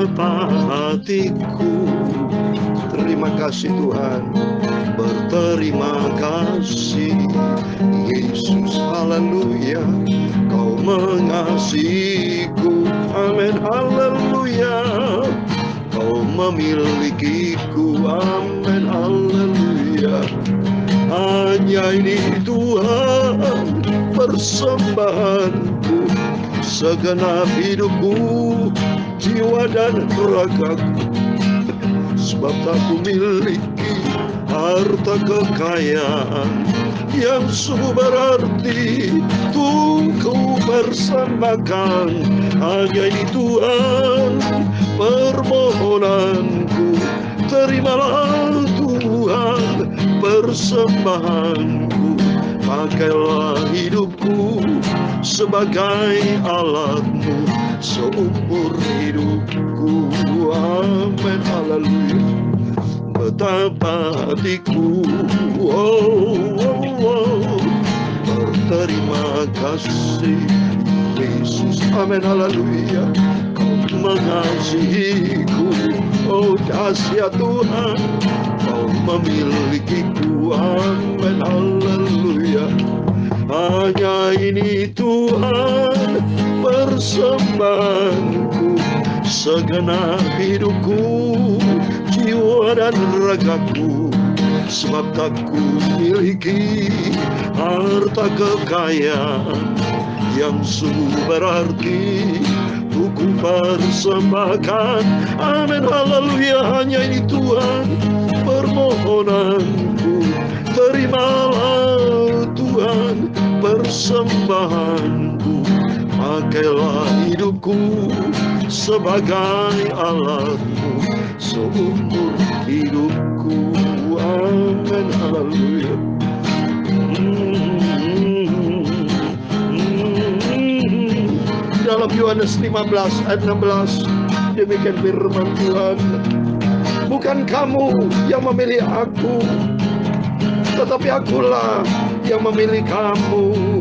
betapa hatiku. Terima kasih Tuhan, berterima kasih Yesus, haleluya, Kau mengasihiku, amin, haleluya, Kau memilikiku, amin, haleluya. Hanya ini Tuhan persembahanku, segenap hidupku, jiwa dan ragaku. Sebab tak ku miliki harta kekayaan yang sungguh berarti untuk ku persembahkan. Hanya ini Tuhan permohonanku, terimalah Tuhan persembahanku. Pakailah hidupku sebagai alatmu seumur hidupku, amin, haleluya. Betapa hatiku, berterima kasih Yesus, amin, haleluya. Kau mengasihiku, oh dahsyat Tuhan, Kau memilikiku, amin, haleluya. Hanya ini Tuhan persembahanku, segenap hidupku, jiwa dan ragaku. Sebab tak ku miliki harta kekayaan yang sungguh berarti untuk ku persembahkan, amin, haleluya. Hanya ini Tuhan permohonanku, terimalah Tuhan persembahanku. Pakailah hidupku sebagai alatmu seumur hidupku, amin, haleluya. Dalam Yohanes 15 ayat 16, demikian firman Tuhan, bukan kamu yang memilih aku, tetapi akulah yang memilih kamu.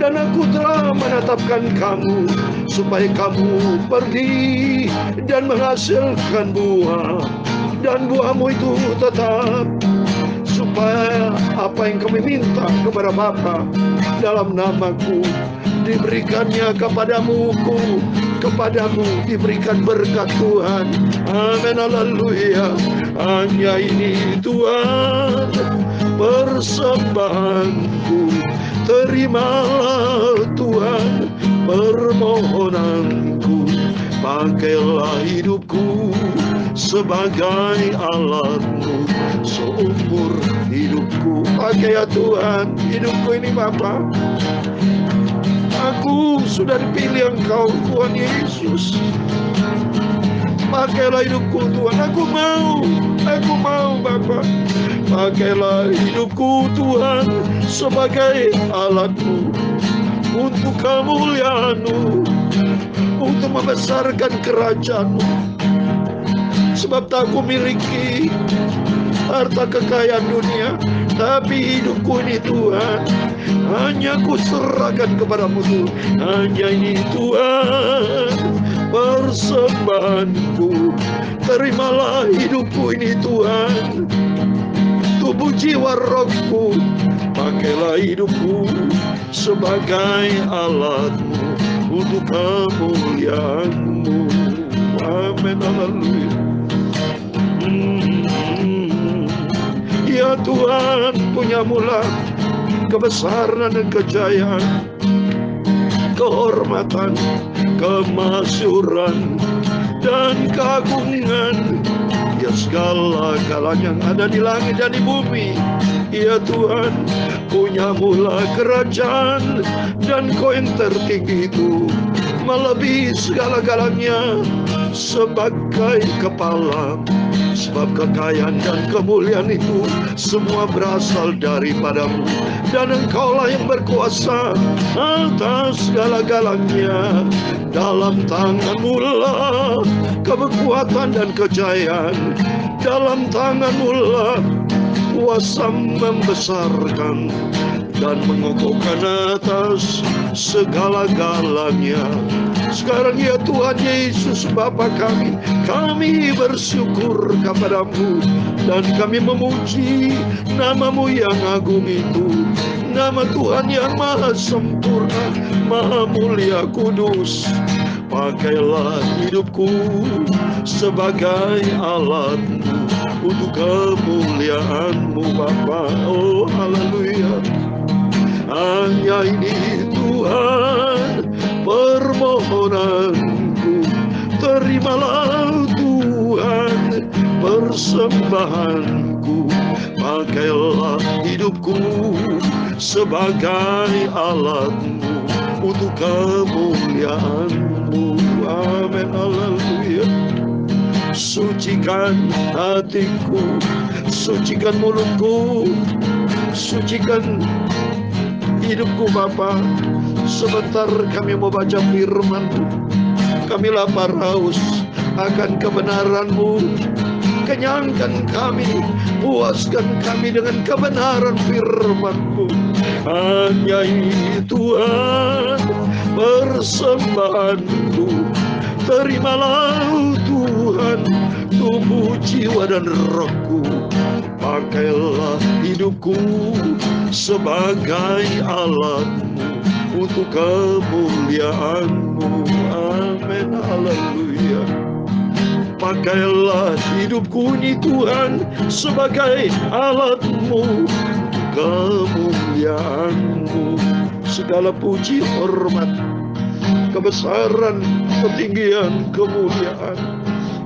Dan aku telah menetapkan kamu supaya kamu pergi dan menghasilkan buah, dan buahmu itu tetap, supaya apa yang kami minta kepada Bapa dalam namaku diberikannya kepadamu diberikan berkat Tuhan, amin, haleluya. Hanya ini Tuhan persembahanku, terimalah Tuhan permohonanku. Pakailah hidupku sebagai alatmu seumur hidupku. Pakai ya Tuhan hidupku ini Bapa. Aku sudah dipilih Engkau Tuhan Yesus. Pakailah hidupku Tuhan, aku mau Bapa. Pakailah hidupku Tuhan sebagai alatmu untuk kemuliaan-Mu, untuk membesarkan kerajaan-Mu. Sebab tak aku miliki harta kekayaan dunia, tapi hidupku ini Tuhan hanya ku serahkan kepadamu Tuhan. Hanya ini Tuhan persembahanku, terimalah hidupku ini Tuhan, tubuh jiwa rohku. Pakailah hidupku sebagai alatmu untuk kemuliaan-Mu, amin, haleluya. Ya Tuhan, punyamulah kebesaran dan kejayaan, kehormatan, kemasyhuran, dan keagungan. Ya segala-galanya yang ada di langit dan di bumi. Ya Tuhan, punyamulah kerajaan, dan Kau yang tertinggi itu melebihi segala-galanya sebagai kepala. Sebab kekayaan dan kemuliaan itu semua berasal daripada-Mu, dan Engkaulah yang berkuasa atas segala-galanya. Dalam tangan-Mu lah kekuatan dan kejayaan, dalam tangan-Mu lah kuasa membesarkan, dan mengokohkan atas segala-galanya. Sekarang ya Tuhan Yesus Bapa kami bersyukur kepadamu dan kami memuji namamu yang agung itu, nama Tuhan yang maha sempurna, maha mulia, kudus. Pakailah hidupku sebagai alatmu untuk kemuliaanmu Bapa. Oh haleluya. Hanya ini Tuhan permohonanku, terimalah Tuhan persembahanku. Pakailah hidupku sebagai alatmu untuk kemuliaanmu. Amin, haleluya. Sucikan hatiku, sucikan mulutku, sucikan hidupku Bapa. Sebentar kami mau baca firman-Mu. Kami lapar haus akan kebenaran-Mu. Kenyangkan kami, puaskan kami dengan kebenaran firman-Mu. Hanya ini Tuhan persembahanku, terimalah Tuhan tubuh, jiwa dan rohku. Pakailah hidupku sebagai alatmu untuk kemuliaanmu. Amin, haleluya. Pakailah hidupku ini Tuhan sebagai alatmu, kemuliaanmu. Segala puji, hormat, kebesaran, ketinggian, kemuliaan,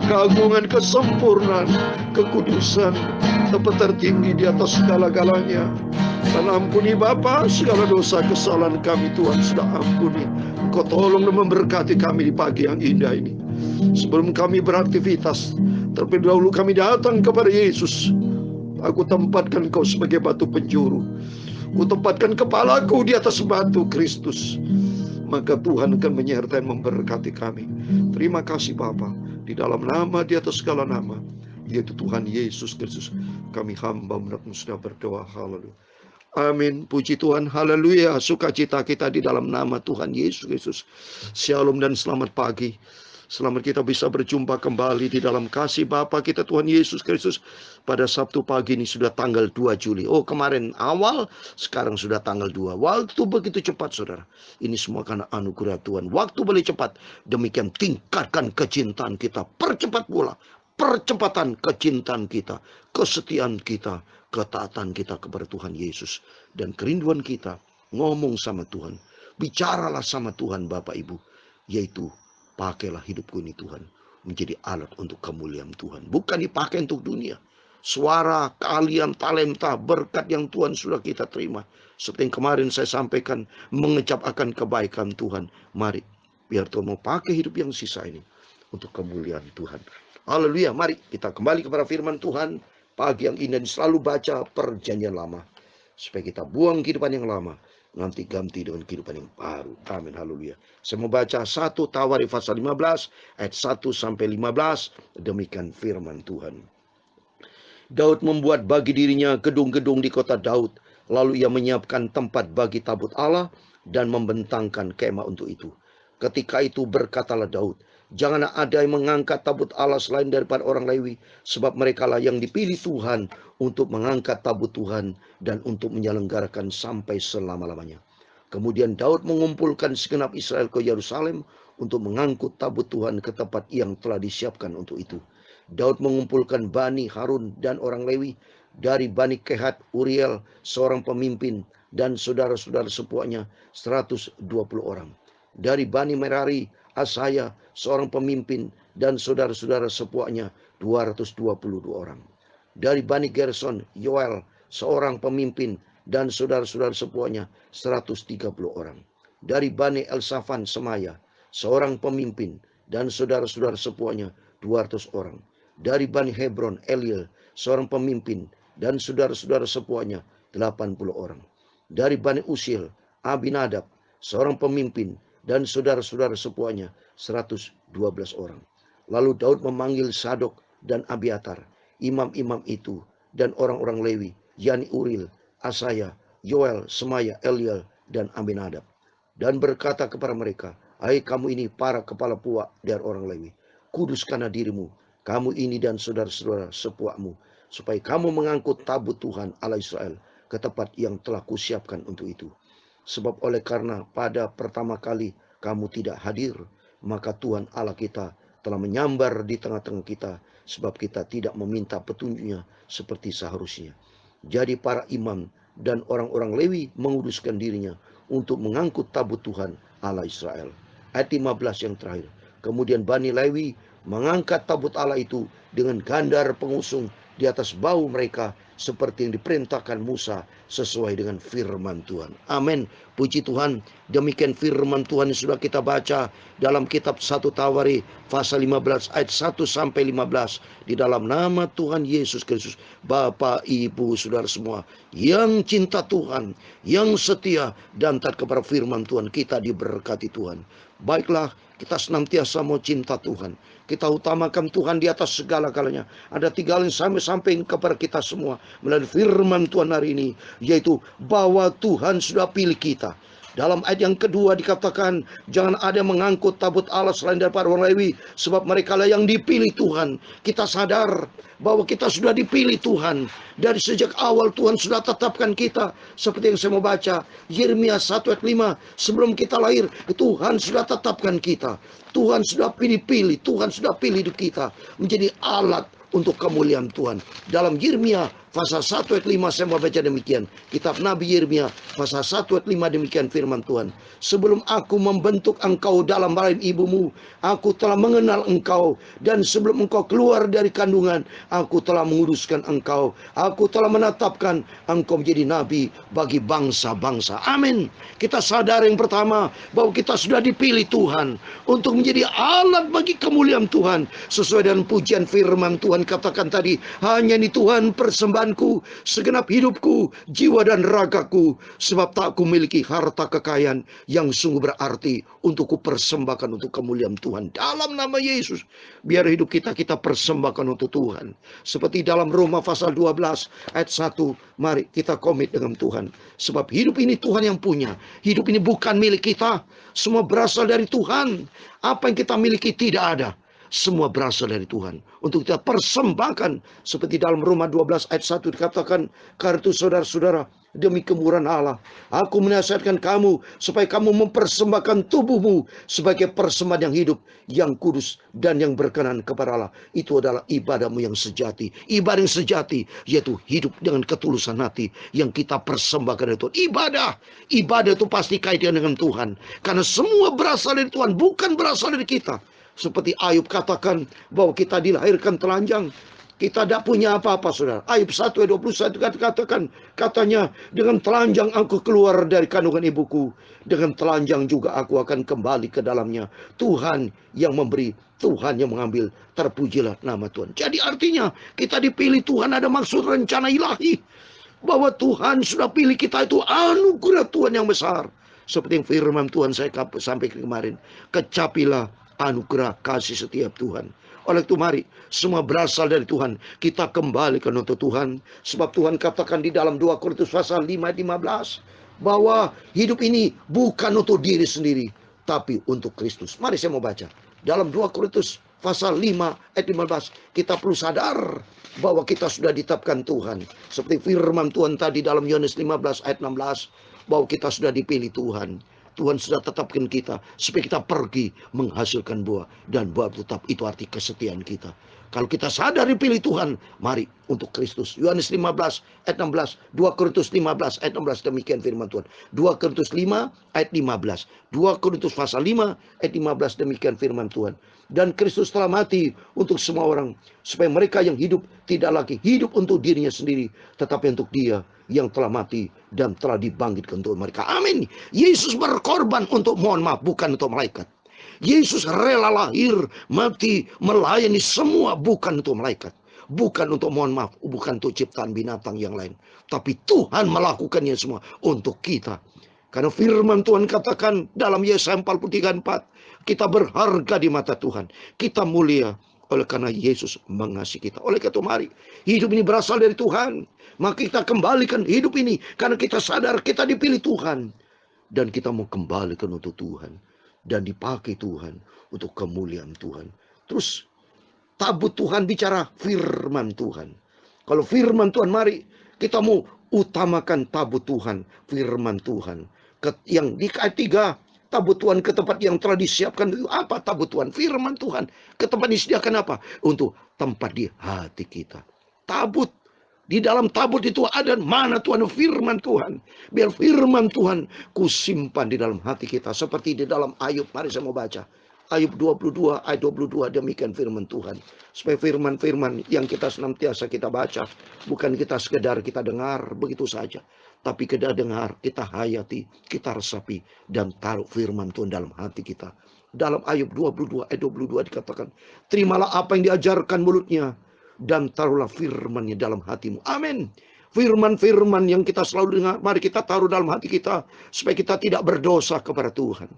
keagungan, kesempurnaan, kekudusan tempat tertinggi di atas segala-galanya. Dan ampuni Bapa segala dosa kesalahan kami, Tuhan sudah ampuni. Engkau tolong dan memberkati kami di pagi yang indah ini. Sebelum kami beraktivitas, terlebih dahulu kami datang kepada Yesus. Aku tempatkan Kau sebagai batu penjuru. Ku tempatkan kepalaku di atas batu Kristus. Maka Tuhan akan menyertai dan memberkati kami. Terima kasih Bapa. Di dalam nama di atas segala nama, yaitu Tuhan Yesus Kristus, kami hamba menurutmu sudah berdoa. Haleluya. Amin. Puji Tuhan. Haleluya. Sukacita kita di dalam nama Tuhan Yesus Kristus. Shalom dan selamat pagi. Selamat kita bisa berjumpa kembali di dalam kasih Bapa kita Tuhan Yesus Kristus. Pada Sabtu pagi ini sudah tanggal 2 Juli. Oh, kemarin awal, sekarang sudah tanggal 2. Waktu begitu cepat saudara. Ini semua karena anugerah Tuhan. Waktu boleh cepat. Demikian tingkatkan kecintaan kita. Percepat pula percepatan kecintaan kita, kesetiaan kita, ketaatan kita kepada Tuhan Yesus. Dan kerinduan kita ngomong sama Tuhan. Bicaralah sama Tuhan Bapak Ibu. Yaitu pakailah hidupku ini Tuhan menjadi alat untuk kemuliaan Tuhan. Bukan dipakai untuk dunia. Suara, keahlian, talenta, berkat yang Tuhan sudah kita terima. Seperti yang kemarin saya sampaikan, mengecap akan kebaikan Tuhan. Mari, biar Tuhan mau pakai hidup yang sisa ini untuk kemuliaan Tuhan. Haleluya, mari kita kembali kepada firman Tuhan. Pagi yang indah selalu baca perjanjian lama. Supaya kita buang kehidupan yang lama. Nanti ganti dengan kehidupan yang baru. Amin. Haleluya. Saya mau baca 1 Tawarikh pasal 15 ayat 1 sampai 15. Demikian firman Tuhan. Daud membuat bagi dirinya gedung-gedung di kota Daud. Lalu ia menyiapkan tempat bagi tabut Allah dan membentangkan kemah untuk itu. Ketika itu berkatalah Daud, janganlah ada yang mengangkat tabut Allah selain daripada orang Lewi, sebab merekalah yang dipilih Tuhan untuk mengangkat tabut Tuhan dan untuk menyelenggarakan sampai selama-lamanya. Kemudian Daud mengumpulkan segenap Israel ke Yerusalem untuk mengangkut tabut Tuhan ke tempat yang telah disiapkan untuk itu. Daud mengumpulkan Bani Harun dan orang Lewi, dari Bani Kehat Uriel seorang pemimpin dan saudara-saudara sepuaknya 120 orang. Dari Bani Merari Asaya seorang pemimpin dan saudara-saudara sepuaknya 222 orang. Dari Bani Gerson Yoel seorang pemimpin dan saudara-saudara sepuaknya 130 orang. Dari Bani Elsafan Semaya seorang pemimpin dan saudara-saudara sepuaknya 200 orang. Dari Bani Hebron Eliel seorang pemimpin dan saudara-saudara sepuaknya 80 orang. Dari Bani Usil Abinadab seorang pemimpin dan saudara-saudara sepuaknya 112 orang. Lalu Daud memanggil Sadok dan Abiatar, imam-imam itu, dan orang-orang Lewi, yakni Uril, Asaya, Yoel, Semaya, Eliel, dan Aminadab. Dan berkata kepada mereka, hai kamu ini para kepala puak dari orang Lewi, kuduskanlah dirimu, kamu ini dan saudara-saudara sepuakmu, supaya kamu mengangkut tabut Tuhan Allah Israel ke tempat yang telah kusiapkan untuk itu. Sebab oleh karena pada pertama kali kamu tidak hadir, maka Tuhan Allah kita telah menyambar di tengah-tengah kita, sebab kita tidak meminta petunjuknya seperti seharusnya. Jadi para imam dan orang-orang Lewi menguduskan dirinya untuk mengangkut tabut Tuhan Allah Israel. Ayat 15 yang terakhir. Kemudian Bani Lewi mengangkat tabut Allah itu dengan gandar pengusung di atas bahu mereka, seperti yang diperintahkan Musa sesuai dengan firman Tuhan. Amin. Puji Tuhan. Demikian firman Tuhan yang sudah kita baca dalam kitab 1 Tawari pasal 15 ayat 1 sampai 15. Di dalam nama Tuhan Yesus Kristus, Bapak, Ibu, Saudara semua yang cinta Tuhan, yang setia dan taat kepada firman Tuhan, kita diberkati Tuhan. Baiklah, kita senantiasa mau cinta Tuhan. Kita utamakan Tuhan di atas segala-galanya. Ada 3 hal yang sampai kepada kita semua melalui firman Tuhan hari ini, yaitu bahwa Tuhan sudah pilih kita. Dalam ayat yang kedua dikatakan, jangan ada yang mengangkut tabut Allah selain daripada orang Lewi, sebab mereka lah yang dipilih Tuhan. Kita sadar bahwa kita sudah dipilih Tuhan. Dari sejak awal Tuhan sudah tetapkan kita. Seperti yang saya mau baca, Yeremia 1 ayat 5, sebelum kita lahir, Tuhan sudah tetapkan kita. Tuhan sudah pilih-pilih, Tuhan sudah pilih hidup kita menjadi alat untuk kemuliaan Tuhan. Dalam Yeremia pasal 1 ayat 5 saya mau baca demikian. Kitab Nabi Yeremia pasal 1 ayat 5 demikian firman Tuhan. Sebelum aku membentuk engkau dalam rahim ibumu, aku telah mengenal engkau. Dan sebelum engkau keluar dari kandungan, aku telah menguruskan engkau. Aku telah menetapkan engkau menjadi nabi bagi bangsa-bangsa. Amin. Kita sadar yang pertama bahwa kita sudah dipilih Tuhan untuk menjadi alat bagi kemuliaan Tuhan. Sesuai dengan pujian firman Tuhan katakan tadi, hanya ini Tuhan persembahanku, segenap hidupku, jiwa dan ragaku, sebab tak kumiliki harta kekayaan yang sungguh berarti untuk kupersembahkan untuk kemuliaan Tuhan. Dalam nama Yesus, biar hidup kita persembahkan untuk Tuhan. Seperti dalam Roma pasal 12 ayat 1, mari kita komit dengan Tuhan. Sebab hidup ini Tuhan yang punya. Hidup ini bukan milik kita, semua berasal dari Tuhan. Apa yang kita miliki tidak ada. Semua berasal dari Tuhan. Untuk kita persembahkan. Seperti dalam Roma 12 ayat 1 dikatakan, karena itu saudara-saudara, demi kemurahan Allah, aku menasihatkan kamu supaya kamu mempersembahkan tubuhmu sebagai persembahan yang hidup, yang kudus, dan yang berkenan kepada Allah. Itu adalah ibadahmu yang sejati. Ibadah yang sejati yaitu hidup dengan ketulusan hati yang kita persembahkan dari Tuhan. Ibadah itu pasti kaitan dengan Tuhan. Karena semua berasal dari Tuhan, bukan berasal dari kita. Seperti Ayub katakan bahwa kita dilahirkan telanjang. Kita tidak punya apa-apa, saudara. Ayub 1 ayat 21 katakan, katanya, dengan telanjang aku keluar dari kandungan ibuku. Dengan telanjang juga aku akan kembali ke dalamnya. Tuhan yang memberi, Tuhan yang mengambil. Terpujilah nama Tuhan. Jadi artinya kita dipilih Tuhan, ada maksud rencana ilahi. Bahwa Tuhan sudah pilih kita, itu anugerah Tuhan yang besar. Seperti yang firman Tuhan saya sampaikan kemarin. Kecapilah anugerah kasih setiap Tuhan. Oleh itu mari, semua berasal dari Tuhan. Kita kembalikan untuk Tuhan. Sebab Tuhan katakan di dalam 2 Korintus pasal 5 ayat 15. Bahwa hidup ini bukan untuk diri sendiri, tapi untuk Kristus. Mari saya mau baca. Dalam 2 Korintus pasal 5 ayat 15. Kita perlu sadar bahwa kita sudah ditetapkan Tuhan. Seperti firman Tuhan tadi dalam Yohanes 15 ayat 16. Bahwa kita sudah dipilih Tuhan. Tuhan sudah tetapkan kita supaya kita pergi menghasilkan buah, dan buah tetap itu arti kesetiaan kita. Kalau kita sadar dipilih Tuhan, mari untuk Kristus. Yohanes 15 ayat 16, 2 Korintus 15 ayat 16 demikian firman Tuhan. 2 Korintus 5 ayat 15, 2 Korintus pasal 5 ayat 15 demikian firman Tuhan. Dan Kristus telah mati untuk semua orang, supaya mereka yang hidup tidak lagi hidup untuk dirinya sendiri, tetapi untuk Dia yang telah mati dan telah dibangkitkan untuk mereka. Amin. Yesus berkorban untuk, mohon maaf, bukan untuk malaikat. Yesus rela lahir, mati, melayani semua, bukan untuk malaikat. Bukan untuk, mohon maaf, bukan untuk ciptaan binatang yang lain. Tapi Tuhan melakukannya semua untuk kita. Karena firman Tuhan katakan dalam Yesaya 43:4, kita berharga di mata Tuhan. Kita mulia Oleh karena Yesus mengasihi kita. Oleh karena itu mari, hidup ini berasal dari Tuhan. Maka kita kembalikan hidup ini. Karena kita sadar kita dipilih Tuhan. Dan kita mau kembalikan untuk Tuhan. Dan dipakai Tuhan untuk kemuliaan Tuhan. Terus tabut Tuhan bicara firman Tuhan. Kalau firman Tuhan, mari kita mau utamakan tabut Tuhan, firman Tuhan. Yang di ayat 3, tabut Tuhan ke tempat yang telah disiapkan. Apa tabut Tuhan? Firman Tuhan. Ke tempat disediakan apa? Untuk tempat di hati kita. Tabut. Di dalam tabut itu ada mana Tuhan? Firman Tuhan. Biar firman Tuhan kusimpan di dalam hati kita. Seperti di dalam Ayub. Mari saya mau baca. Ayub 22 ayat 22, demikian firman Tuhan. Supaya firman-firman yang kita senantiasa kita baca, bukan kita sekedar kita dengar begitu saja, tapi kita dengar, kita hayati, kita resapi, dan taruh firman Tuhan dalam hati kita. Dalam Ayub 22 ayat 22 dikatakan, terimalah apa yang diajarkan mulutnya, dan taruhlah firman-Nya dalam hatimu. Amin. Firman-firman yang kita selalu dengar, mari kita taruh dalam hati kita, supaya kita tidak berdosa kepada Tuhan.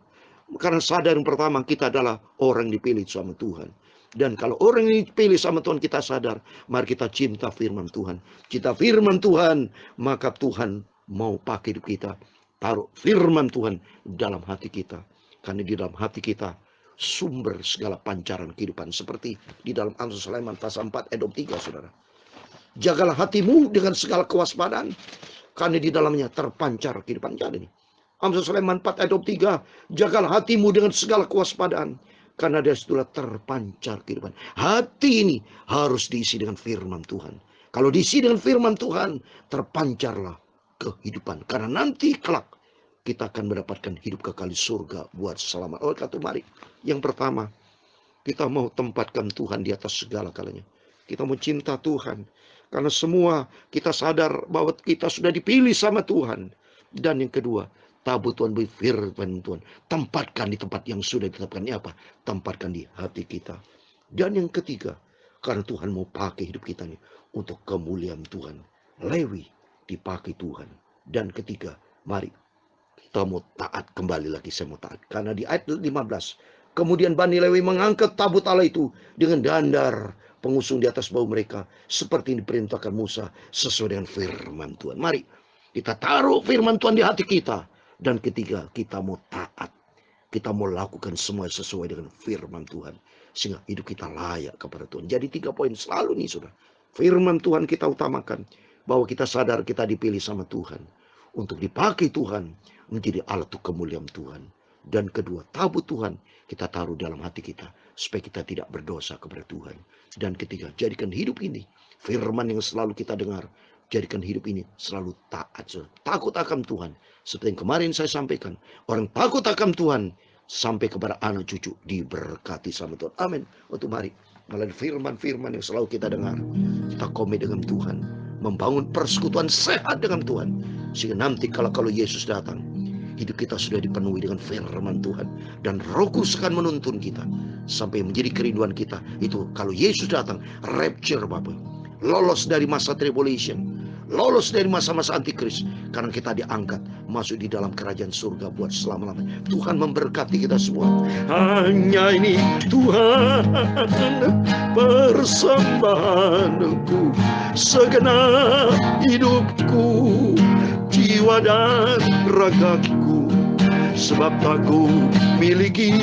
Karena sadar yang pertama, kita adalah orang yang dipilih sama Tuhan. Dan kalau orang yang dipilih sama Tuhan, kita sadar, mari kita cinta firman Tuhan. Cinta firman Tuhan, maka Tuhan mau pakai hidup kita. Taruh firman Tuhan dalam hati kita. Karena di dalam hati kita sumber segala pancaran kehidupan. Seperti di dalam Amsal Sulaiman pasal 4 ayat 3, saudara. Jagalah hatimu dengan segala kewaspadaan, karena di dalamnya terpancar kehidupan. Jadi Amsal Sulaiman 4 ayat 3, jagalah hatimu dengan segala kewaspadaan, karena dari situlah terpancar kehidupan. Hati ini harus diisi dengan firman Tuhan. Kalau diisi dengan firman Tuhan, terpancarlah kehidupan. Karena nanti kelak kita akan mendapatkan hidup kekal di surga buat selamat. Oleh karena itu mari, yang pertama, kita mau tempatkan Tuhan di atas segala kalanya. Kita mau cinta Tuhan. Karena semua kita sadar bahwa kita sudah dipilih sama Tuhan. Dan yang kedua, tabut Tuhan, firman Tuhan, tempatkan di tempat yang sudah ditetapkan. Ini apa? Tempatkan di hati kita. Dan yang ketiga, karena Tuhan mau pakai hidup kita nih untuk kemuliaan Tuhan. Lewi dipakai Tuhan. Dan ketiga, mari kita mau taat. Kembali lagi saya mau taat. Karena di ayat 15, kemudian Bani Lewi mengangkat tabut Allah itu dengan dandar pengusung di atas bahu mereka, seperti yang diperintahkan Musa sesuai dengan firman Tuhan. Mari kita taruh firman Tuhan di hati kita. Dan ketiga, kita mau taat. Kita mau lakukan semua sesuai dengan firman Tuhan. Sehingga hidup kita layak kepada Tuhan. Jadi 3 poin selalu nih, saudara. Firman Tuhan kita utamakan. Bahwa kita sadar kita dipilih sama Tuhan. Untuk dipakai Tuhan menjadi alat untuk kemuliaan Tuhan. Dan kedua, tabut Tuhan kita taruh dalam hati kita. Supaya kita tidak berdosa kepada Tuhan. Dan ketiga, jadikan hidup ini firman yang selalu kita dengar. Jadikan hidup ini selalu taat. Takut akan Tuhan. Seperti yang kemarin saya sampaikan. Orang takut akan Tuhan. Sampai kepada anak cucu diberkati sama Tuhan. Amin. Untuk mari. Melalui firman-firman yang selalu kita dengar. Kita komit dengan Tuhan. Membangun persekutuan sehat dengan Tuhan. Sehingga nanti kalau Yesus datang. Hidup kita sudah dipenuhi dengan firman Tuhan. Dan Roh Kudus akan menuntun kita. Sampai menjadi kerinduan kita. Itu kalau Yesus datang. Rapture Bapak. Lolos dari masa tribulation. Lolos dari masa-masa antikris. Karena kita diangkat masuk di dalam kerajaan surga buat selama-lamanya. Tuhan memberkati kita semua. Hanya ini Tuhan persembahanku, segenap hidupku, jiwa dan ragaku. Sebab aku miliki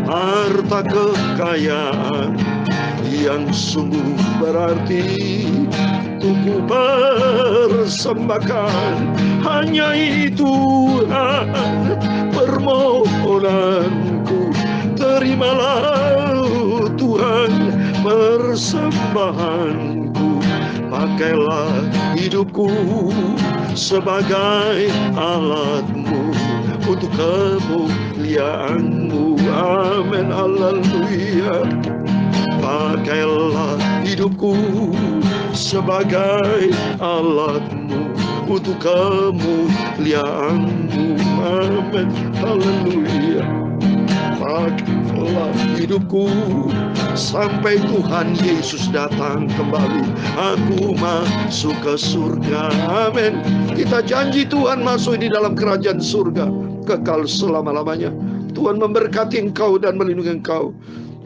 harta kekayaan yang sungguh berarti ku persembahkan. Hanya itu Tuhan permohonanku. Terimalah Tuhan persembahanku. Pakailah hidupku sebagai alatmu untuk kemuliaan-Mu. Amin. Haleluya. Pakailah hidupku sebagai alat-Mu untuk kemuliaan-Mu. Amin. Haleluya. Pakailah hidupku sampai Tuhan Yesus datang kembali. Aku masuk ke surga. Amin. Kita janji Tuhan masuk di dalam kerajaan surga kekal selama-lamanya. Tuhan memberkati engkau dan melindungi engkau.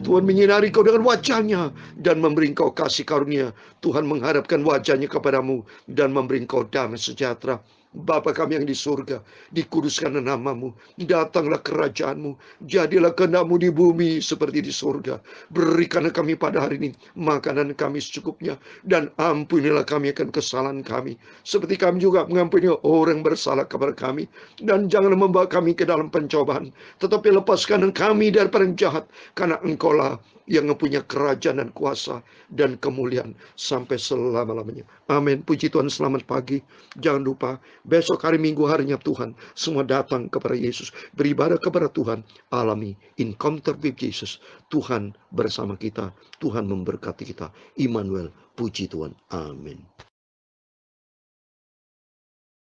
Tuhan menyinari kau dengan wajahnya dan memberi kau kasih karunia. Tuhan mengharapkan wajahnya kepadamu dan memberi kau damai sejahtera. Bapa kami yang di surga, dikuduskanlah namamu, datanglah kerajaanmu, jadilah kehendak-mu di bumi seperti di surga. Berikanlah kami pada hari ini makanan kami secukupnya, dan ampunilah kami akan kesalahan kami, seperti kami juga mengampuni orang yang bersalah kepada kami. Dan janganlah membawa kami ke dalam pencobaan, tetapi lepaskan kami daripada yang jahat, karena Engkaulah yang mempunyai kerajaan dan kuasa dan kemuliaan sampai selama-lamanya. Amin. Puji Tuhan, selamat pagi. Jangan lupa, besok hari Minggu, harinya Tuhan. Semua datang kepada Yesus, beribadah kepada Tuhan, alami encounter with Jesus. Tuhan bersama kita, Tuhan memberkati kita. Immanuel, puji Tuhan. Amin.